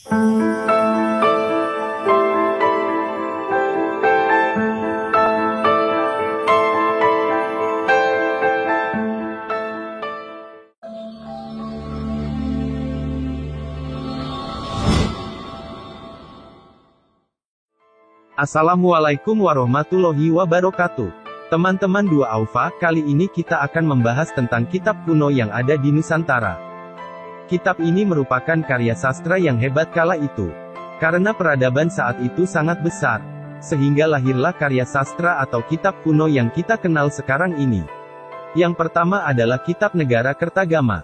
Assalamualaikum warahmatullahi wabarakatuh. Teman-teman Dua Aufa, kali ini kita akan membahas tentang kitab kuno yang ada di Nusantara. Kitab ini merupakan karya sastra yang hebat kala itu. Karena peradaban saat itu sangat besar, sehingga lahirlah karya sastra atau kitab kuno yang kita kenal sekarang ini. Yang pertama adalah Kitab Negara Kertagama.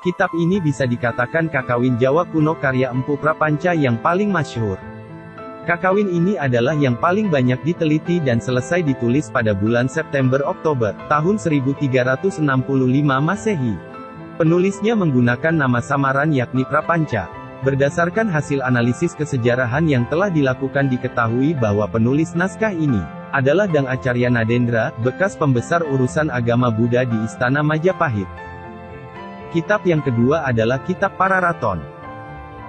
Kitab ini bisa dikatakan kakawin Jawa kuno karya Empu Prapanca yang paling masyhur. Kakawin ini adalah yang paling banyak diteliti dan selesai ditulis pada bulan September-Oktober, tahun 1365 Masehi. Penulisnya menggunakan nama samaran yakni Prapanca. Berdasarkan hasil analisis kesejarahan yang telah dilakukan diketahui bahwa penulis naskah ini adalah Dang Acarya Nadendra, bekas pembesar urusan agama Buddha di Istana Majapahit. Kitab yang kedua adalah Kitab Pararaton.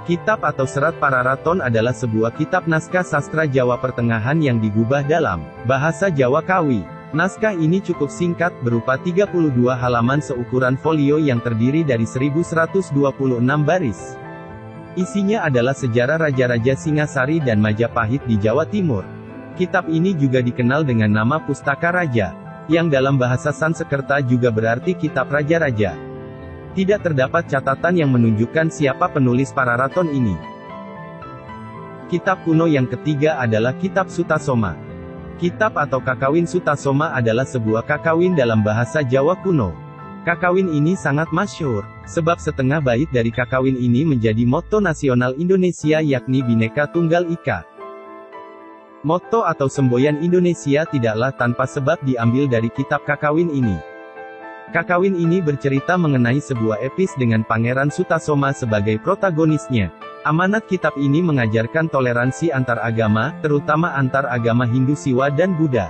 Kitab atau Serat Pararaton adalah sebuah kitab naskah sastra Jawa Pertengahan yang digubah dalam bahasa Jawa Kawi. Naskah ini cukup singkat, berupa 32 halaman seukuran folio yang terdiri dari 1126 baris. Isinya adalah sejarah Raja-Raja Singasari dan Majapahit di Jawa Timur. Kitab ini juga dikenal dengan nama Pustaka Raja, yang dalam bahasa Sanskerta juga berarti Kitab Raja-Raja. Tidak terdapat catatan yang menunjukkan siapa penulis Pararaton ini. Kitab kuno yang ketiga adalah Kitab Sutasoma. Kitab atau kakawin Sutasoma adalah sebuah kakawin dalam bahasa Jawa kuno. Kakawin ini sangat masyhur, sebab setengah bait dari kakawin ini menjadi moto nasional Indonesia yakni Bhinneka Tunggal Ika. Moto atau semboyan Indonesia tidaklah tanpa sebab diambil dari kitab kakawin ini. Kakawin ini bercerita mengenai sebuah epis dengan Pangeran Sutasoma sebagai protagonisnya. Amanat kitab ini mengajarkan toleransi antar agama, terutama antar agama Hindu Siwa dan Buddha.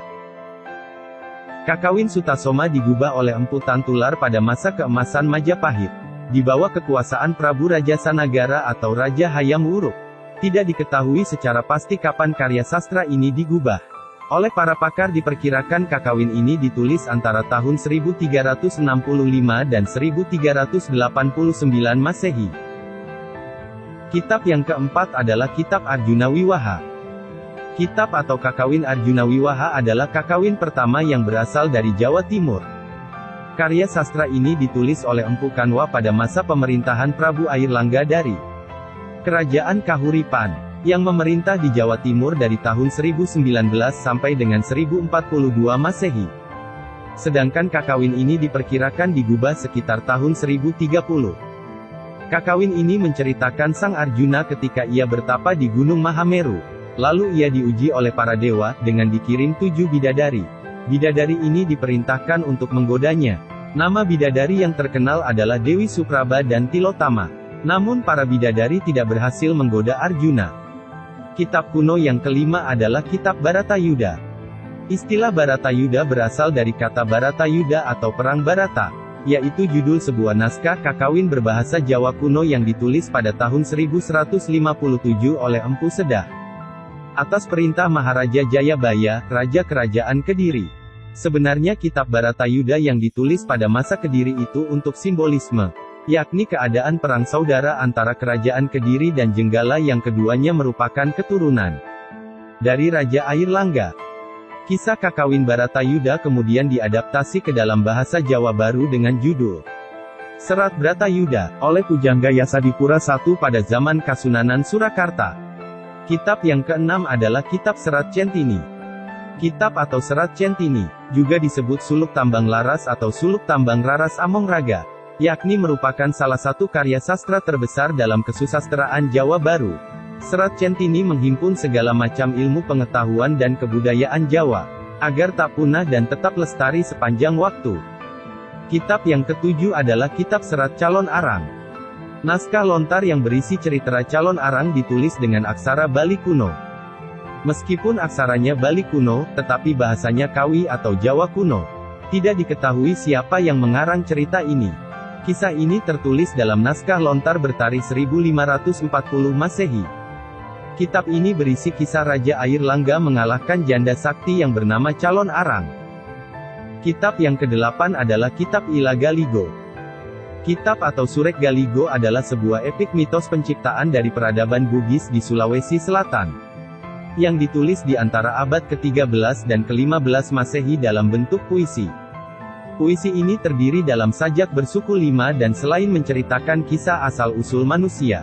Kakawin Sutasoma digubah oleh Empu Tantular pada masa keemasan Majapahit, di bawah kekuasaan Prabu Raja Sanagara atau Raja Hayam Wuruk. Tidak diketahui secara pasti kapan karya sastra ini digubah. Oleh para pakar diperkirakan kakawin ini ditulis antara tahun 1365 dan 1389 Masehi. Kitab yang keempat adalah Kitab Arjuna Wiwaha. Kitab atau kakawin Arjuna Wiwaha adalah kakawin pertama yang berasal dari Jawa Timur. Karya sastra ini ditulis oleh Empu Kanwa pada masa pemerintahan Prabu Airlangga dari Kerajaan Kahuripan, yang memerintah di Jawa Timur dari tahun 1019 sampai dengan 1042 Masehi. Sedangkan kakawin ini diperkirakan digubah sekitar tahun 1030. Kakawin ini menceritakan Sang Arjuna ketika ia bertapa di Gunung Mahameru. Lalu ia diuji oleh para dewa, dengan dikirim 7 bidadari. Bidadari ini diperintahkan untuk menggodanya. Nama bidadari yang terkenal adalah Dewi Supraba dan Tilotama. Namun para bidadari tidak berhasil menggoda Arjuna. Kitab kuno yang kelima adalah Kitab Baratayuda. Istilah Baratayuda berasal dari kata Baratayuda atau Perang Barata, yaitu judul sebuah naskah kakawin berbahasa Jawa kuno yang ditulis pada tahun 1157 oleh Empu Sedah, atas perintah Maharaja Jayabaya, Raja Kerajaan Kediri. Sebenarnya Kitab Baratayuda yang ditulis pada masa Kediri itu untuk simbolisme, yakni keadaan perang saudara antara Kerajaan Kediri dan Jenggala yang keduanya merupakan keturunan dari Raja Airlangga. Kisah kakawin Baratayuda kemudian diadaptasi ke dalam bahasa Jawa baru dengan judul Serat Bratayuda, oleh Pujangga Yasadipura I pada zaman Kasunanan Surakarta. Kitab yang keenam adalah Kitab Serat Centini. Kitab atau Serat Centini juga disebut Suluk Tambang Laras atau Suluk Tambang Raras Among Raga, yakni merupakan salah satu karya sastra terbesar dalam kesusastraan Jawa Baru. Serat Centini menghimpun segala macam ilmu pengetahuan dan kebudayaan Jawa, agar tak punah dan tetap lestari sepanjang waktu. Kitab yang ketujuh adalah Kitab Serat Calon Arang. Naskah lontar yang berisi cerita Calon Arang ditulis dengan aksara Bali kuno. Meskipun aksaranya Bali kuno, tetapi bahasanya Kawi atau Jawa kuno. Tidak diketahui siapa yang mengarang cerita ini. Kisah ini tertulis dalam naskah Lontar Bertari 1540 Masehi. Kitab ini berisi kisah Raja Air Langga mengalahkan janda sakti yang bernama Calon Arang. Kitab yang ke-8 adalah Kitab Ila Galigo. Kitab atau Surek Galigo adalah sebuah epik mitos penciptaan dari peradaban Bugis di Sulawesi Selatan, yang ditulis di antara abad ke-13 dan ke-15 Masehi dalam bentuk puisi. Puisi ini terdiri dalam sajak bersuku 5 dan selain menceritakan kisah asal-usul manusia,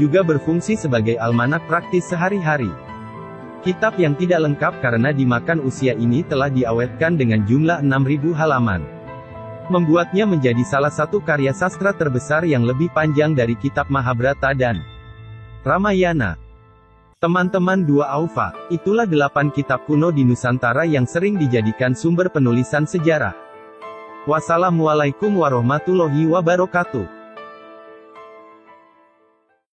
juga berfungsi sebagai almanak praktis sehari-hari. Kitab yang tidak lengkap karena dimakan usia ini telah diawetkan dengan jumlah 6.000 halaman, membuatnya menjadi salah satu karya sastra terbesar yang lebih panjang dari kitab Mahabharata dan Ramayana. Teman-teman Dua Aufa, itulah 8 kitab kuno di Nusantara yang sering dijadikan sumber penulisan sejarah. Wassalamualaikum warahmatullahi wabarakatuh.